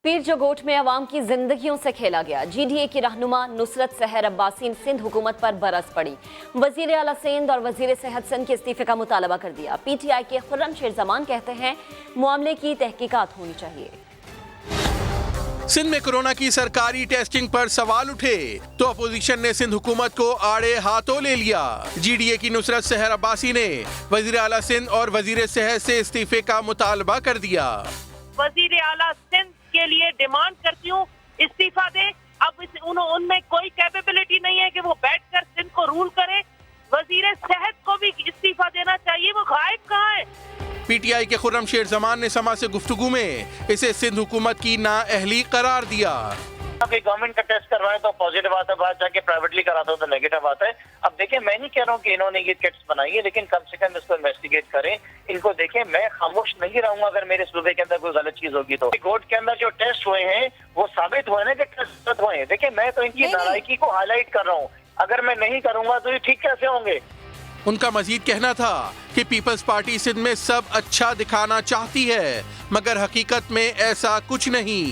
पीर जोगोट में अवाम की जिंदगियों से खेला गया। GDA की रहनुमा नुसरत सहर अब्बासी सिंध हुकूमत पर बरस पड़ी। वजीर आला सिंध और वजीर सेहत सिंध के इस्तीफे का मुतालबा कर दिया। PTI के खुर्रम शेर जमान कहते हैं मामले की तहकीकात होनी चाहिए। सिंध में कोरोना की सरकारी टेस्टिंग पर सवाल उठे तो अपोजिशन ने सिंध हुकूमत को आड़े हाथों ले लिया। GDA की नुसरत सहर अब्बासी ने वजीर आला सिंध और वजीर सेहत से इस्तीफे का मुतालबा कर दिया। वजीर आला सिंध के लिए डिमांड करती हूँ इस्तीफा दे। अब उनमें कोई कैपेबिलिटी नहीं है कि वो बैठकर सिंध को रूल करे। वजीर सेहत को भी इस्तीफा देना चाहिए, वो गायब कहाँ है? PTI के खुर्रम शेर जमान ने समा से गुफ्तगू में इसे सिंध हुकूमत की नाअहली करार दिया। गवर्नमेंट का टेस्ट करवाए तो पॉजिटिव आता है, बात जाके प्राइवेटली कराता हो तो नेगेटिव आता है। अब देखें, मैं नहीं कह रहा हूँ कि इन्होंने ये किट्स बनाई है, लेकिन कम से कम इसको इन्वेस्टिगेट करें, इनको देखें। मैं खामोश नहीं रहूंगा अगर मेरे सूबे के अंदर कोई गलत चीज होगी तो। कोर्ट के अंदर जो टेस्ट हुए हैं वो साबित हुए ना कि टेस्ट गलत हुए हैं। देखिए, मैं तो इनकी नालायकी को हाईलाइट कर रहा हूँ। अगर मैं नहीं करूंगा तो ये ठीक कैसे होंगे? उनका मजीद कहना था कि पीपल्स पार्टी सिंध में सब अच्छा दिखाना चाहती है, मगर हकीकत में ऐसा कुछ नहीं।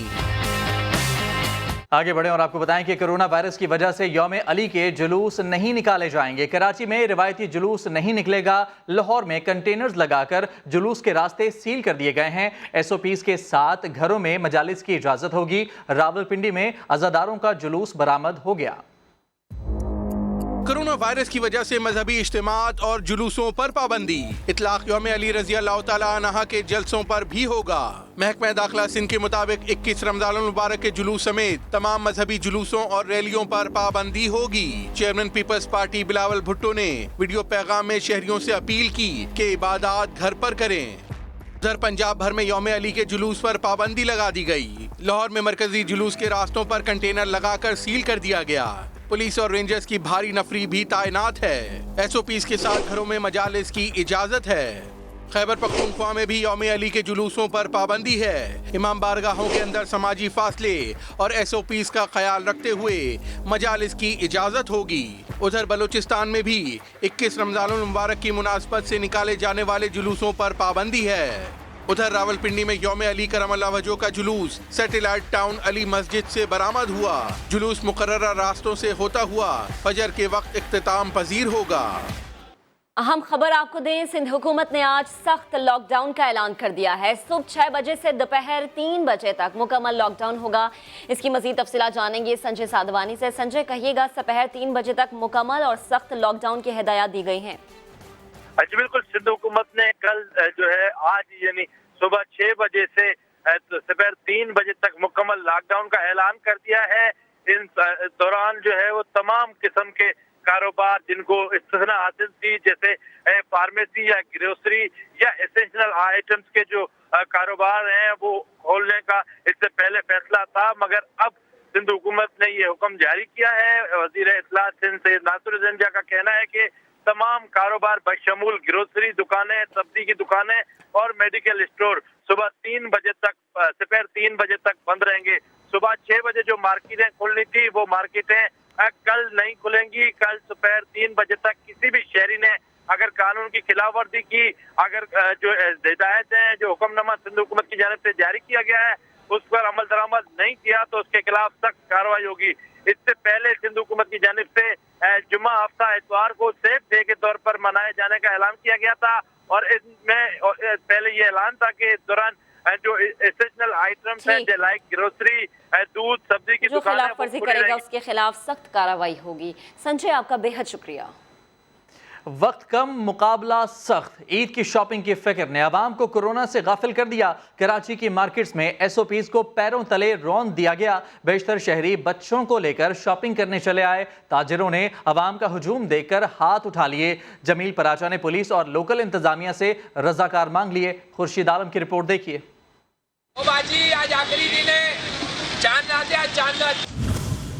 आगे बढ़े और आपको बताएं कि कोरोना वायरस की वजह से यौम अली के जुलूस नहीं निकाले जाएंगे। कराची में रिवायती जुलूस नहीं निकलेगा। लाहौर में कंटेनर्स लगाकर जुलूस के रास्ते सील कर दिए गए हैं। SOPs के साथ घरों में मजालिस की इजाजत होगी। रावलपिंडी में अज़ादारों का जुलूस बरामद हो गया। कोरोना वायरस की वजह से मजहबी इज्तिमात और जुलूसों पर पाबंदी। इतलाक यौम अली रजी अल्लाह तआला अन्हा के जलसों पर भी होगा। महकमा दाखिला सिंध के मुताबिक 21 रमजान मुबारक के जुलूस समेत तमाम मजहबी जुलूसों और रैलियों पर पाबंदी होगी। चेयरमैन पीपल्स पार्टी बिलावल भुट्टो ने वीडियो पैगाम में शहरियों से अपील की कि इबादत घर पर करें। उधर पंजाब भर में यौम अली के जुलूस पर पाबंदी लगा दी गई। लाहौर में मरकजी जुलूस के रास्तों पर कंटेनर लगाकर सील कर दिया गया। पुलिस और रेंजर्स की भारी नफरी भी तैनात है। SOPs के साथ घरों में मजालिस की इजाजत है। खैबर पख्तूनख्वा में भी यौम अली के जुलूसों पर पाबंदी है। इमाम बारगाहों के अंदर समाजी फासले और SOPs का ख्याल रखते हुए मजालिस की इजाजत होगी। उधर बलूचिस्तान में भी 21 रमजान मुबारक की मुनासबत से निकाले जाने वाले जुलूसों पर पाबंदी है। उधर रावलपिंडी में यौम अली करमल्लाह वजहो का जुलूस सैटेलाइट टाउन अली मस्जिद से बरामद हुआ। जुलूस मुकर्ररा रास्तों से होता हुआ फजर के वक्त इख्तिताम पजीर होगा। अहम खबर आपको दें, सिंध हुकूमत ने आज सख्त लॉकडाउन का ऐलान कर दिया है। सुबह 6 बजे से दोपहर 3 बजे तक मुकम्मल लॉकडाउन होगा। इसकी मजीद तफसीलात जानेंगे संजय साधवानी से। संजय, कहिएगा, दोपहर 3 बजे तक मुकम्मल और सख्त लॉकडाउन की हिदायत दी गई हैं। जी बिल्कुल, सिंध हुकूमत ने कल जो है आज यानी सुबह 6 बजे से दोपहर 3 बजे तक मुकम्मल लॉकडाउन का ऐलान कर दिया है। इन दौरान जो है वो तमाम किस्म के कारोबार जिनको इस्तिस्ना हासिल थी, जैसे फार्मेसी या ग्रोसरी या एसेंशियल आइटम्स के जो कारोबार हैं वो खोलने का इससे पहले फैसला था, मगर अब सिंध हुकूमत ने ये हुक्म जारी किया है। वजीर इत्तलात सिंध सैयद नासिर जंजा का कहना है कि तमाम कारोबार बशमूल ग्रोसरी दुकानें, सब्जी की दुकानें और मेडिकल स्टोर सुबह 3 बजे तक दोपहर 3 बजे तक बंद रहेंगे। सुबह 6 बजे जो मार्केटें खुलनी थी वो मार्केटें कल नहीं खुलेंगी। कल दोपहर 3 बजे तक किसी भी शहरी ने अगर कानून की खिलाफवर्जी की, अगर जो हिदायत है, जो हुक्मनामा सिंध हुकूमत की जानिब से जारी किया गया है उस पर अमल दरामद नहीं किया तो उसके खिलाफ सख्त कार्रवाई होगी। इससे पहले सिंध हुकूमत की जानिब से जुम्मा हफ्ता इतवार को सेफ डे के तौर पर मनाए जाने का ऐलान किया गया था और इसमें पहले ये ऐलान था कि इस दौरान जो एसेंशियल आइटम्स हैं लाइक ग्रोसरी, दूध, सब्जी की जो दुकानें खिलाफवर्जी करेगा उसके खिलाफ सख्त कार्रवाई होगी। संजय, आपका बेहद शुक्रिया। वक्त कम, मुकाबला सख्त। ईद की शॉपिंग की फिक्र ने आवाम को कोरोना से गाफिल कर दिया। कराची की मार्केट्स में SOPs को पैरों तले रौंद दिया गया। बेशतर शहरी बच्चों को लेकर शॉपिंग करने चले आए। ताजिरों ने आवाम का हुजूम देखकर हाथ उठा लिए। जमील पराचा ने पुलिस और लोकल इंतजामिया से रजाकार मांग लिए। खुर्शीद आलम की रिपोर्ट देखिए। आज आखिरी दिन है, चांद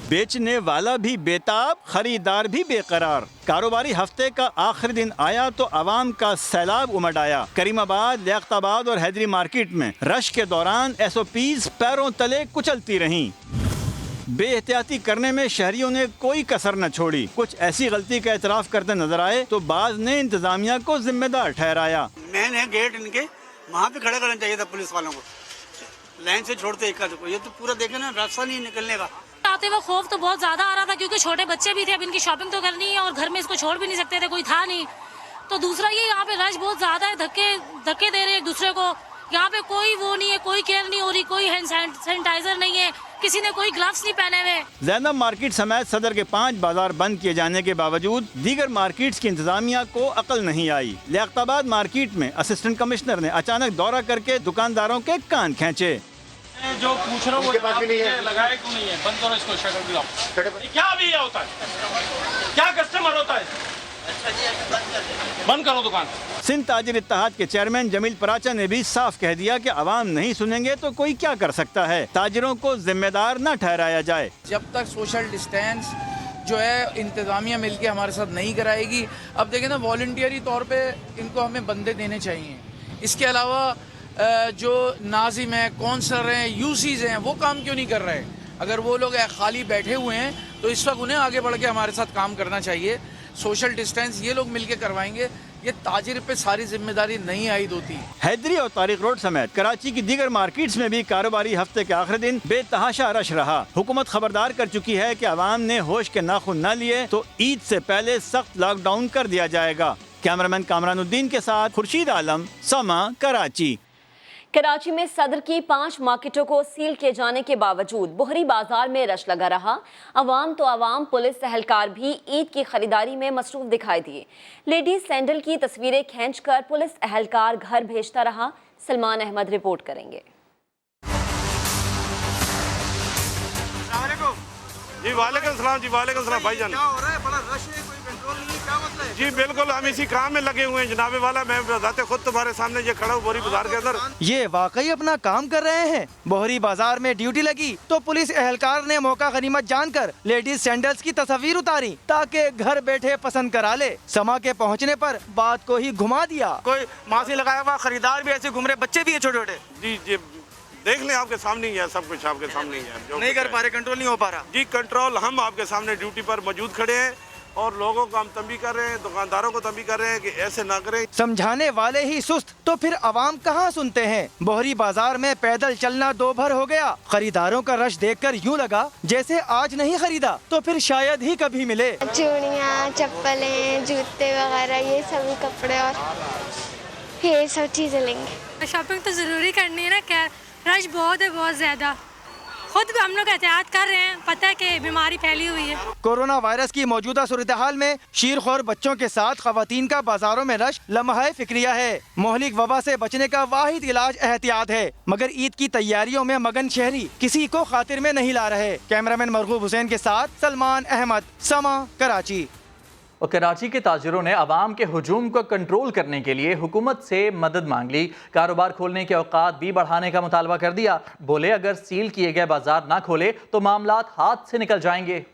बेचने वाला भी बेताब, खरीदार भी बेकरार। कारोबारी हफ्ते का आखिरी दिन आया तो आवाम का सैलाब उमड़ आया। करीमाबाद, लियाकताबाद और हैदरी मार्केट में रश के दौरान SOPs पैरों तले कुचलती रहीं। बेएहतियाती करने में शहरियों ने कोई कसर न छोड़ी। कुछ ऐसी गलती का एतराफ़ करते नजर आए तो बाज ने इंतजामिया को जिम्मेदार ठहराया। मेन है गेट, इनके वहाँ पे खड़ा करना चाहिए था पुलिस वालों को। लाइन से छोड़ते एक को, ये तो पूरा देखे ना रास्ता नहीं निकलने का। आते वक्त खौफ तो बहुत ज्यादा आ रहा था क्योंकि छोटे बच्चे भी थे, अब इनकी शॉपिंग तो करनी है और घर में इसको छोड़ भी नहीं सकते थे, कोई था नहीं। तो दूसरा ये यहाँ पे रश बहुत ज्यादा है, धक्के दे रहे हैं एक दूसरे को। यहाँ पे कोई वो नहीं है, कोई केयर नहीं हो रही, कोई हैंड सैनिटाइजर नहीं है, किसी ने कोई ग्लव्स नहीं पहने हुए। ज़ैनब मार्केट समेत सदर के 5 बाजार बंद किए जाने के बावजूद दीगर मार्केट्स की इंतजामिया को अकल नहीं आई। लियाकताबाद मार्केट में असिस्टेंट कमिश्नर ने अचानक दौरा करके दुकानदारों के कान खींचे। जो पूछ रहा हूँ लगाए क्यों नहीं है, बंद करो इसको, शटर गिराओ। क्या अभी ये होता है, क्या कस्टमर होता है, बंद करो दुकान। सिंध ताजिर इत्तेहाद के चेयरमैन जमील पराचा ने भी साफ कह दिया कि आवाम नहीं सुनेंगे तो कोई क्या कर सकता है, ताजिरों को जिम्मेदार न ठहराया जाए। जब तक सोशल डिस्टेंस जो है इंतजामिया मिलके हमारे साथ नहीं कराएगी, अब देखें ना वॉलंटियरी तौर पे इनको हमें बंदे देने चाहिए। इसके अलावा जो नाजिम हैं, कौंसलर हैं, यूसीज हैं, वो काम क्यों नहीं कर रहे? अगर वो लोग खाली बैठे हुए हैं तो इस वक्त उन्हें आगे बढ़ के हमारे साथ काम करना चाहिए। सोशल डिस्टेंस ये लोग मिलके करवाएंगे, ये ताजिर पे सारी जिम्मेदारी नहीं आयद होती। हैदरी और तारिक रोड समेत कराची की दीगर मार्केट्स में भी कारोबारी हफ्ते के आखिरी दिन बेतहाशा रश रहा। हुकूमत खबरदार कर चुकी है कि आवाम ने होश के नाखून न लिए तो ईद से पहले सख्त लॉकडाउन कर दिया जाएगा। कैमरामैन कामरानुद्दीन के साथ खुर्शीद आलम, समा, कराची। कराची में सदर की 5 मार्केटों को सील किए जाने के बावजूद बोहरी बाजार में रश लगा रहा। अवाम तो अवाम, पुलिस एहलकार भी ईद की खरीदारी में मसरूफ दिखाई दिए। लेडीज सैंडल की तस्वीरें खींचकर पुलिस एहलकार घर भेजता रहा। सलमान अहमद रिपोर्ट करेंगे। जी वालेकुम सलाम, जी वालेकुम सलाम भाईजान। क्या हो रहा है, बड़ा रश है, कोई कंट्रोल नहीं है, क्या मसला है? जी बिल्कुल, हम इसी काम में लगे हुए हैं जनाबे वाला। मैं बताते खुद तुम्हारे सामने ये खड़ा हूँ बोरी बाजार के अंदर। ये वाकई अपना काम कर रहे हैं। बोहरी बाजार में ड्यूटी लगी तो पुलिस एहलकार ने मौका गनीमत जानकर लेडीज सैंडल्स की तस्वीर उतारी ताकि घर बैठे पसंद करा ले। समा के पहुँचने पर बात को ही घुमा दिया। कोई मास्क लगाया हुआ खरीदार भी ऐसे घूम रहे, बच्चे भी है छोटे छोटे। जी जी देख लें, आपके सामने ही है, सब कुछ आपके सामने ही है। जो नहीं कर पा रहे, कंट्रोल नहीं हो पा रहा। जी कंट्रोल, हम आपके सामने ड्यूटी पर मौजूद खड़े हैं और लोगों को हम तंबीह कर रहे हैं, दुकानदारों को तंबीह कर रहे हैं कि ऐसे ना करें। समझाने वाले ही सुस्त तो फिर अवाम कहाँ सुनते हैं। बोहरी बाजार में पैदल चलना दो भर हो गया। खरीदारों का रश देखकर यूँ लगा जैसे आज नहीं खरीदा तो फिर शायद ही कभी मिले। चूड़ियाँ, चप्पलें, जूते वगैरह ये सभी कपड़े और ये सब चीज़ें लेंगे। शॉपिंग तो जरूरी करनी है ना, क्या रश बहुत है, बहुत ज्यादा। खुद भी हम लोग एहतियात कर रहे हैं, पता है कि बीमारी फैली हुई है। कोरोना वायरस की मौजूदा सूरत हाल में शीरखोर बच्चों के साथ खवातीन का बाजारों में रश लम्हा फिक्रिया है। मोहलिक वबा से बचने का वाहिद इलाज एहतियात है, मगर ईद की तैयारियों में मगन शहरी किसी को खातिर में नहीं ला रहे। कैमरामैन मरगूब हुसैन के साथ सलमान अहमद, समा, कराची। और कराची के ताजिरों ने अवाम के हुजूम को कंट्रोल करने के लिए हुकूमत से मदद मांग ली। कारोबार खोलने के औकात भी बढ़ाने का मुतालबा कर दिया। बोले अगर सील किए गए बाजार ना खोले तो मामलात हाथ से निकल जाएंगे।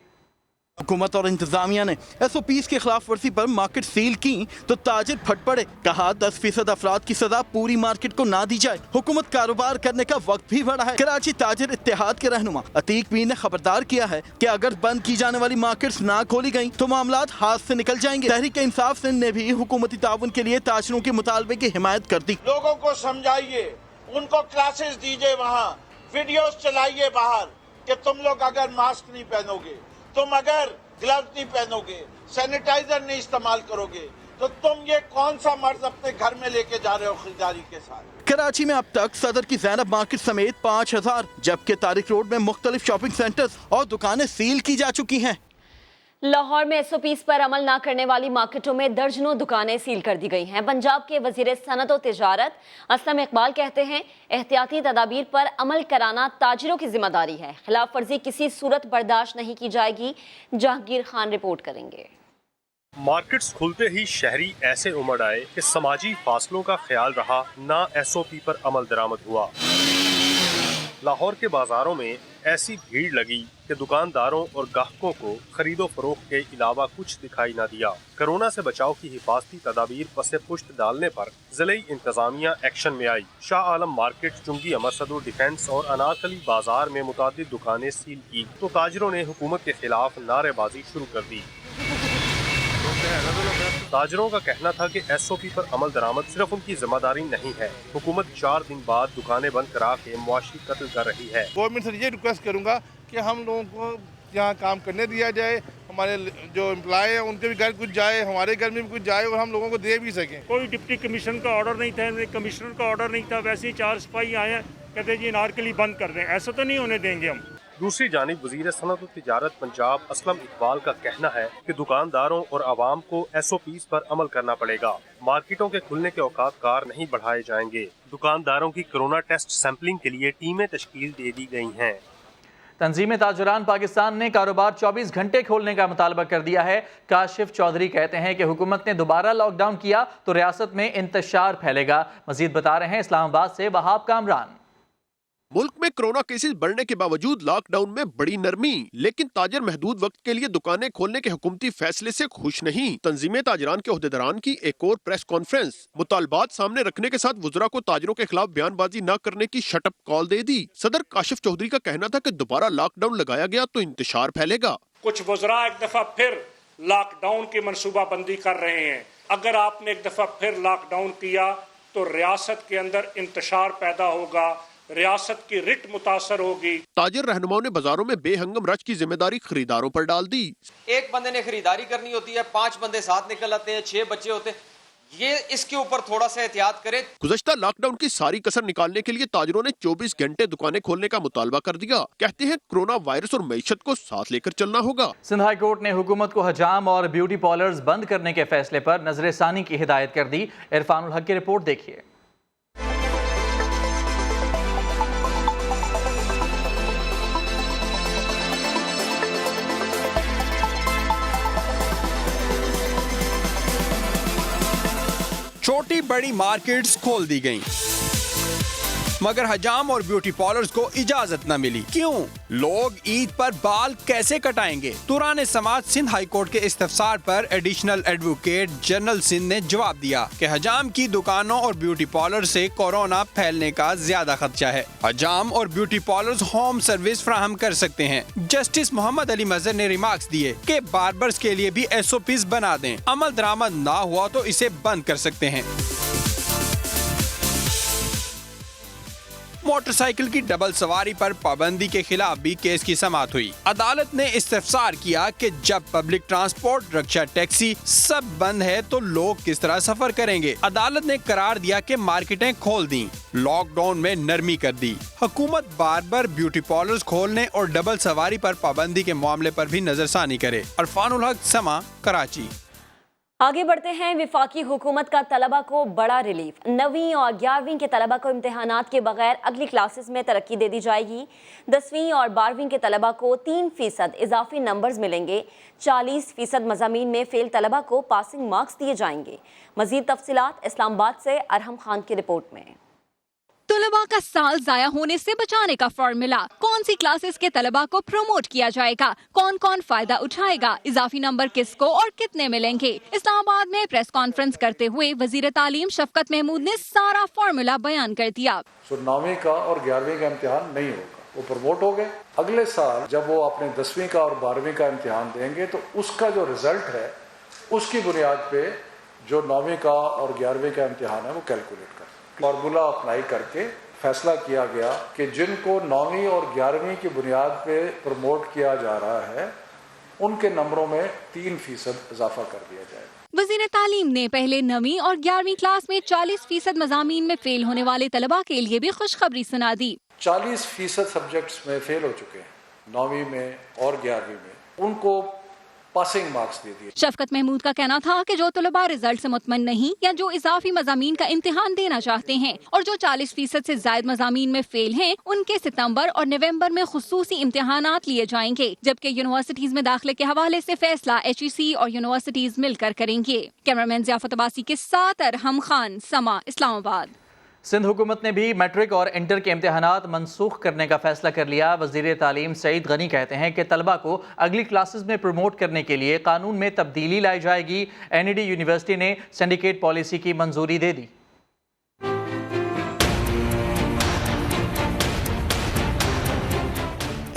हुकूमत और इंतजामिया ने SOPs की खिलाफ वर्जी पर मार्केट सील की तो ताजिर फट पड़े। कहा 10% अफराद की सजा पूरी मार्केट को ना दी जाए। हुकूमत कारोबार करने का वक्त भी बढ़ा है। कराची ताजिर इत्तेहाद के रहनुमा अतीक पीर ने खबरदार किया है कि अगर बंद की जाने वाली मार्केट्स ना खोली गई तो मामलात हाथ से निकल जाएंगे। तहरीक इंसाफ सिंध ने भी हुकूमती ताउन के लिए ताजिरों के मुतालबे की हिमायत कर दी। लोगों को समझाइए, उनको क्लासेस दीजिए, वहाँ वीडियोस चलाइए बाहर कि तुम लोग अगर मास्क नहीं पहनोगे, तुम अगर ग्लव्स नहीं पहनोगे, सैनिटाइजर नहीं इस्तेमाल करोगे तो तुम ये कौन सा मर्ज अपने घर में लेके जा रहे हो खरीदारी के साथ। कराची में अब तक सदर की ज़ैनब मार्केट समेत 5000 जबकि तारिक रोड में मुख्तलिफ शॉपिंग सेंटर्स और दुकानें सील की जा चुकी हैं। लाहौर में SOPs पर अमल न करने वाली मार्केटों में दर्जनों दुकानें सील कर दी गई हैं। पंजाब के वजीर सनत और तिजारत असलम इकबाल कहते हैं एहतियाती तदाबीर पर अमल कराना ताजिरों की जिम्मेदारी है। खिलाफ वर्जी किसी सूरत बर्दाश्त नहीं की जाएगी। जहांगीर खान रिपोर्ट करेंगे। मार्केट्स खुलते ही शहरी ऐसे उमड़ आए कि समाजी फासलों का ख्याल रहा, ना SOP पर अमल दरामद हुआ। लाहौर के बाजारों में ऐसी भीड़ लगी कि दुकानदारों और ग्राहकों को खरीदो फरोख्त के अलावा कुछ दिखाई न दिया। कोरोना से बचाव की हिफाजती तदाबीर पसे पुश्त डालने पर जिले इंतजामिया एक्शन में आई। शाह आलम मार्केट, चुंगी, अमरसदर, डिफेंस और अनारकली बाजार में मुतादिद दुकानें सील की तो ताजिरों ने हुकूमत के खिलाफ नारेबाजी शुरू कर दी। ताजरों का कहना था कि SOP पर अमल दरामद सिर्फ उनकी जिम्मेदारी नहीं है, हुकूमत 4 दिन बाद दुकानें बंद करा के मुआशी कत्ल कर रही है। गवर्नमेंट से ये रिक्वेस्ट करूंगा कि हम लोगों को यहाँ काम करने दिया जाए, हमारे जो एम्प्लॉय हैं उनके भी घर कुछ जाए, हमारे घर में भी कुछ जाए और हम लोगों को दे भी सकें। कोई डिप्टी कमिश्नर का ऑर्डर नहीं था, कमिश्नर का ऑर्डर नहीं था, वैसे ही 4 सिपाही आए हैं, कहते जी नारकली बंद कर दें, ऐसा तो नहीं होने देंगे हम। दूसरी जानिब वज़ीर सनअत और तिजारत पंजाब असलम इकबाल का कहना है कि दुकानदारों और आवाम को SOPs पर अमल करना पड़ेगा। मार्केटों के खुलने के औकात कार नहीं बढ़ाए जाएंगे। दुकानदारों की कोरोना टेस्ट सैंपलिंग के लिए टीमें तश्कील दे दी गई हैं। तंजीम ताजरान पाकिस्तान ने कारोबार 24 घंटे खोलने का मुतालबा कर दिया है। काशिफ चौधरी कहते हैं कि हुकूमत ने दोबारा लॉकडाउन किया तो रियासत में इंतशार फैलेगा। मजीद बता रहे हैं इस्लामाबाद से वहाब कामरान। मुल्क में कोरोना केसेस बढ़ने के बावजूद लॉकडाउन में बड़ी नरमी, लेकिन ताजर महदूद वक्त के लिए दुकानें खोलने के हुकूमती फैसले से खुश नहीं। तंजीम ताजरान के ओहदेदारान की एक और प्रेस कॉन्फ्रेंस, मुतालबात सामने रखने के साथ वुज़रा को ताजरों के खिलाफ बयानबाजी न करने की शटअप कॉल दे दी। सदर काशिफ चौधरी का कहना था कि दोबारा लॉकडाउन लगाया गया तो इंतशार फैलेगा। कुछ वुज़रा एक दफा फिर लॉकडाउन की मनसूबा बंदी कर रहे हैं। अगर आपने एक दफा फिर लॉकडाउन किया तो रियासत के अंदर इंतशार पैदा होगा, रियासत की रिट मुतासर होगी। ताजिर रहनुमाओं ने बाजारों में बेहंगम रश की जिम्मेदारी खरीदारों पर डाल दी। एक बंदे ने खरीदारी करनी होती है, 5 बंदे साथ निकल आते हैं, 6 बच्चे होते हैं, ये इसके ऊपर थोड़ा सा एहतियात करें। गुज़श्ता लॉकडाउन की सारी कसर निकालने के लिए ताजिरों ने 24 घंटे दुकानें खोलने का मुतालबा कर दिया। कहते हैं कोरोना वायरस और मईशत को साथ लेकर चलना होगा। सिंध हाई कोर्ट ने हुकूमत को हजाम और ब्यूटी पार्लर्स बंद करने के फैसले पर नजरसानी की हिदायत कर दी। इरफानुल हक की रिपोर्ट देखिए। छोटी बड़ी मार्केट्स खोल दी गईं, मगर हजाम और ब्यूटी पार्लर्स को इजाजत न मिली। क्यों? लोग ईद पर बाल कैसे कटाएंगे? तुरान समाज सिंध हाई कोर्ट के इस्तफसार पर एडिशनल एडवोकेट जनरल सिंध ने जवाब दिया कि हजाम की दुकानों और ब्यूटी पार्लर से कोरोना फैलने का ज्यादा खदशा है। हजाम और ब्यूटी पार्लर्स होम सर्विस फ्राहम कर सकते हैं। जस्टिस मोहम्मद अली मजहर ने रिमार्क्स दिए कि बार्बर्स के लिए भी SOPs बना दें, अमल दरामद ना हुआ तो इसे बंद कर सकते हैं। मोटरसाइकिल की डबल सवारी पर पाबंदी के खिलाफ भी केस की समाअत हुई। अदालत ने इस्तफसार किया कि जब पब्लिक ट्रांसपोर्ट, रिक्शा, टैक्सी सब बंद है तो लोग किस तरह सफर करेंगे। अदालत ने करार दिया कि मार्केटें खोल दी, लॉकडाउन में नरमी कर दी। हुकूमत बार्बर, ब्यूटी पार्लर्स खोलने और डबल सवारी पर पाबंदी के मामले पर भी नजरसानी करे। अरफानुल हक, समा, कराची। आगे बढ़ते हैं। विफाकी हुकूमत का तलबा को बड़ा रिलीफ। 9वीं और 11वीं के तलबा को इम्तिहानात के बगैर अगली क्लासेस में तरक्की दे दी जाएगी। 10वीं और 12वीं के तलबा को 3% इजाफी नंबर्स मिलेंगे। 40% मज़ामीन में फेल तलबा को पासिंग मार्क्स दिए जाएंगे। मज़ीद तफसीलात इस्लामाबाद से अरहम खान की रिपोर्ट में। तलबा का साल जाया होने से बचाने का फॉर्मूला, कौन सी क्लासेस के तलबा को प्रमोट किया जाएगा, कौन कौन फायदा उठाएगा, इजाफी नंबर किसको और कितने मिलेंगे। इस्लामाबाद में प्रेस कॉन्फ्रेंस करते हुए वजीर तालीम शफकत महमूद ने सारा फॉर्मूला बयान कर दिया। 9वीं का और 11वीं का इम्तिहान नहीं होगा, वो प्रमोट हो गए। अगले साल जब वो अपने 10वीं का और 12वीं का इम्तिहान देंगे तो उसका जो रिजल्ट है उसकी बुनियाद पे जो 9वीं का और 11वीं का इम्तिहान है वो कैलकुलेट कर फॉर्मूला अप्लाई करके फैसला किया गया कि जिनको 9वीं और 11वीं की बुनियाद पे प्रमोट किया जा रहा है उनके नंबरों में 3% इजाफा कर दिया जाएगा। वज़ीर तालीम ने पहले 9वीं और 11वीं क्लास में 40% मज़ामीन में फेल होने वाले तलबा के लिए भी खुशखबरी सुना दी। 40% सब्जेक्ट्स में फेल हो चुके हैं 9वीं में और 11वीं में, उनको पासिंग मार्क्स दे दिए। शफकत महमूद का कहना था कि जो तलबा रिजल्ट से मुतमईन नहीं या जो इजाफी मज़ामीन का इम्तिहान देना चाहते हैं और जो 40% से ज्यादा मज़ामीन में फेल हैं, उनके सितंबर और नवंबर में खुसूसी इम्तिहानात लिए जाएंगे, जबकि यूनिवर्सिटीज में दाखिले के हवाले से फैसला HEC और यूनिवर्सिटीज मिलकर करेंगे। कैमरामैन ज़ियाफत अब्बासी के साथ अरहम खान, समा, इस्लामाबाद। सिंध हुकूमत ने भी मैट्रिक और इंटर के इम्तिहानात मनसूख करने का फैसला कर लिया। वज़ीर तालीम सईद गनी कहते हैं कि तलबा को अगली क्लासेस में प्रमोट करने के लिए कानून में तब्दीली लाई जाएगी। NED यूनिवर्सिटी ने सिंडिकेट पॉलिसी की मंजूरी दे दी।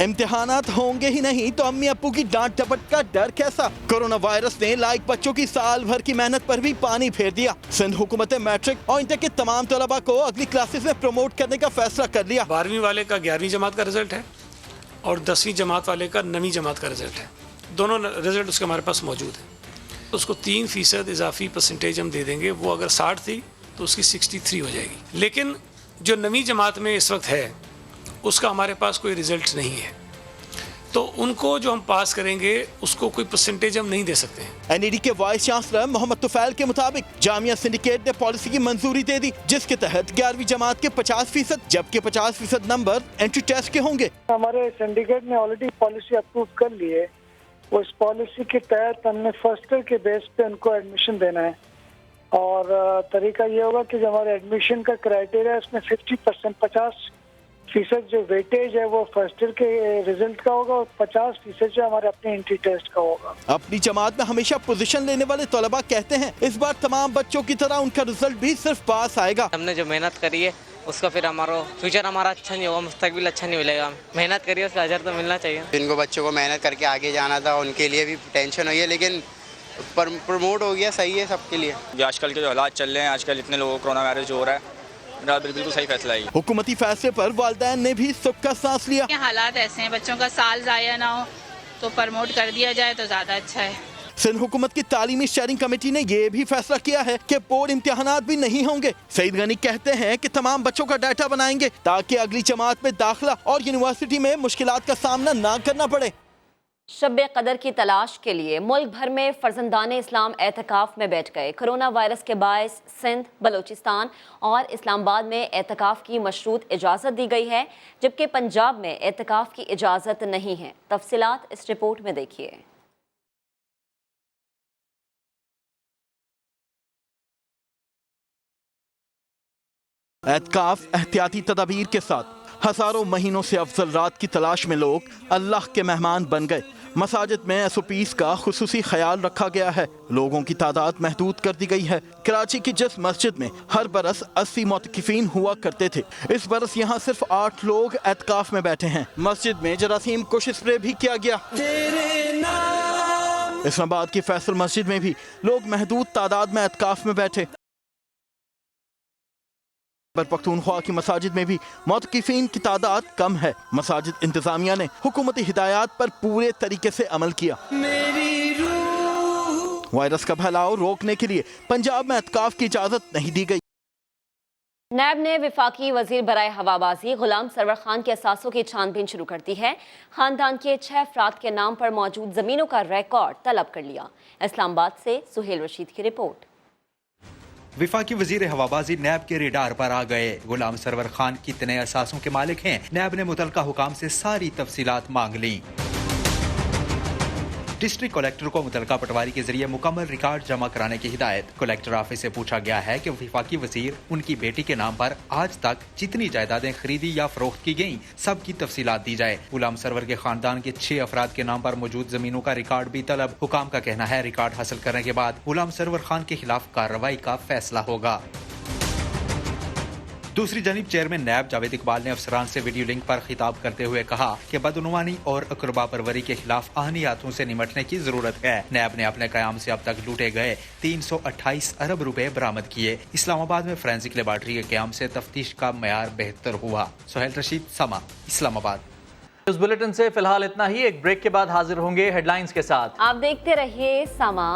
इम्तिहानात होंगे ही नहीं तो अम्मी अप्पू की डांट डपट का डर कैसा? कोरोना वायरस ने लाइक बच्चों की साल भर की मेहनत पर भी पानी फेर दिया। सिंध हुकूमत ने मैट्रिक और इंटर के तमाम तलबा को अगली क्लासेस में प्रमोट करने का फैसला कर लिया। 12वीं वाले का 11वीं जमात का रिजल्ट है और 10वीं जमात वाले का 9वीं जमात का रिजल्ट है। दोनों रिजल्ट उसके हमारे पास मौजूद है। तो उसको 3% इजाफी परसेंटेज हम दे देंगे। वो अगर 60 थी तो उसकी 63 हो जाएगी। लेकिन जो 9वीं जमात में इस वक्त है उसका हमारे पास कोई रिजल्ट नहीं है, तो उनको जो हम पास करेंगे उसको कोई परसेंटेज हम नहीं दे सकते हैं। एनईडी के वाइस चांसलर मोहम्मद तुफैल के मुताबिक जामिया सिंडिकेट ने पॉलिसी की मंजूरी दे दी, जिसके तहत 11वीं जमात के 50% जबकि 50% नंबर एंट्री टेस्ट के होंगे। हमारे सिंडिकेट ने ऑलरेडी पॉलिसी अप्रूव कर ली है। वो इस पॉलिसी के तहत हमने फर्स्ट ईयर के बेस पे उनको एडमिशन देना है और तरीका ये होगा कि जो हमारे एडमिशन का क्राइटेरिया है उसमें 50% 50% जो वेटेज है वो फर्स्ट ईयर के रिजल्ट का होगा और 50% जो हमारे अपने एंट्री टेस्ट का होगा। अपनी जमात में हमेशा पोजीशन लेने वाले तलबा कहते हैं इस बार तमाम बच्चों की तरह उनका रिजल्ट भी सिर्फ पास आएगा। हमने जो मेहनत करी है उसका फिर हमारा फ्यूचर हमारा अच्छा नहीं होगा, मुस्तकबिल अच्छा नहीं मिलेगा। मेहनत करिए उसका अजर तो मिलना चाहिए। जिनको बच्चों को मेहनत करके आगे जाना था उनके लिए भी टेंशन हुई है, लेकिन प्रमोट हो गया, सही है सबके लिए। जो आजकल के जो हालात चल रहे हैं, आजकल इतने लोगों को कोरोना वायरस जो हो रहा है, मेरा बिल्कुल सही फैसला है। हुकूमती फैसले पर वालिदैन ने भी सुख का सांस लिया। हालात ऐसे हैं, बच्चों का साल जाया ना हो तो प्रमोट कर दिया जाए तो ज्यादा अच्छा है। सिंध हुकूमत की तालीमी शेयरिंग कमेटी ने ये भी फैसला किया है कि बोर्ड इम्तिहानात भी नहीं होंगे। सईद गनी कहते हैं कि तमाम बच्चों का डाटा बनाएंगे ताकि अगली जमात में दाखिला और यूनिवर्सिटी में मुश्किलात का सामना ना करना पड़े। शब कदर की तलाश के लिए मुल्क भर में फर्जंदान इस्लाम एतकाफ में बैठ गए। कोरोना वायरस के बायस सिंध, बलूचिस्तान और इस्लामाबाद में एतकाफ की मशरूत इजाज़त दी गई है, जबकि पंजाब में एतकाफ की इजाज़त नहीं है। तफसीलात इस रिपोर्ट में देखिए। एतकाफ एहतियाती तदाबीर के साथ हजारों महीनों से अफजल रात की तलाश में लोग अल्लाह के मेहमान बन गए। मसाजिद में एसओपीज़ का खुसूसी ख्याल रखा गया है। लोगों की तादाद महदूद कर दी गई है। कराची की जिस मस्जिद में हर बरस 80 मोतकिफीन हुआ करते थे, इस बरस यहाँ सिर्फ 8 लोग एतकाफ में बैठे हैं। मस्जिद में जरासीम कुश स्प्रे भी किया गया। इस्लामाबाद की फैसल मस्जिद में भी लोग महदूद तादाद में एतकाफ में बैठे। पख्तूनख्वा की मसाजिद में भी मोतकिफीन की तादाद कम है। मसाजिद इंतजामिया ने हुकूमती हिदायत पर पूरे तरीके से अमल किया। वायरस का फैलाव रोकने के लिए पंजाब में एतकाफ की इजाजत नहीं दी गई। नैब ने वफाकी वजीर बराए हवाबाजी गुलाम सरवर खान के असासों की छानबीन शुरू कर दी है। खानदान के 6 अफराद के नाम पर मौजूद जमीनों का रिकॉर्ड तलब कर लिया। इस्लामाबाद से सुहेल रशीद की रिपोर्ट। वफाकी वजीर हवाबाजी नैब के रेडार पर आ गए। गुलाम सरवर खान कितने असासों के मालिक हैं, नैब ने मुतलका हुकाम से सारी तफसीलात मांग ली। डिस्ट्रिक्ट कलेक्टर को मुतलका पटवारी के जरिए मुकम्मल रिकॉर्ड जमा कराने की हिदायत। कलेक्टर ऑफिस से पूछा गया है कि वफाकी वजीर उनकी बेटी के नाम पर आज तक जितनी जायदादें खरीदी या फरोख्त की गयी सब की तफसीलात दी जाए। गुलाम सरवर के खानदान के 6 अफराद के नाम पर मौजूद जमीनों का रिकॉर्ड भी तलब। हुकाम का कहना है रिकॉर्ड हासिल करने के बाद गुलाम सरवर खान के खिलाफ कार्रवाई का फैसला होगा। दूसरी जानिब चेयरमैन नैब जावेद इकबाल ने अफसरान से वीडियो लिंक पर खिताब करते हुए कहा कि बदनुमानी और अकरबा परवरी के खिलाफ आहनियातों से निमटने की जरूरत है। नैब ने अपने कयाम से अब तक लूटे गए 328 अरब रुपए बरामद किए। इस्लामाबाद में फोरेंसिक लेबॉर्ट्री के कयाम से तफ्तीश का मयार बेहतर हुआ। सुहेल रशीद, समा, इस्लामाबाद। इस बुलेटिन से फिलहाल इतना ही। एक ब्रेक के बाद हाजिर होंगे हेडलाइंस के साथ। आप देखते रहिए समा।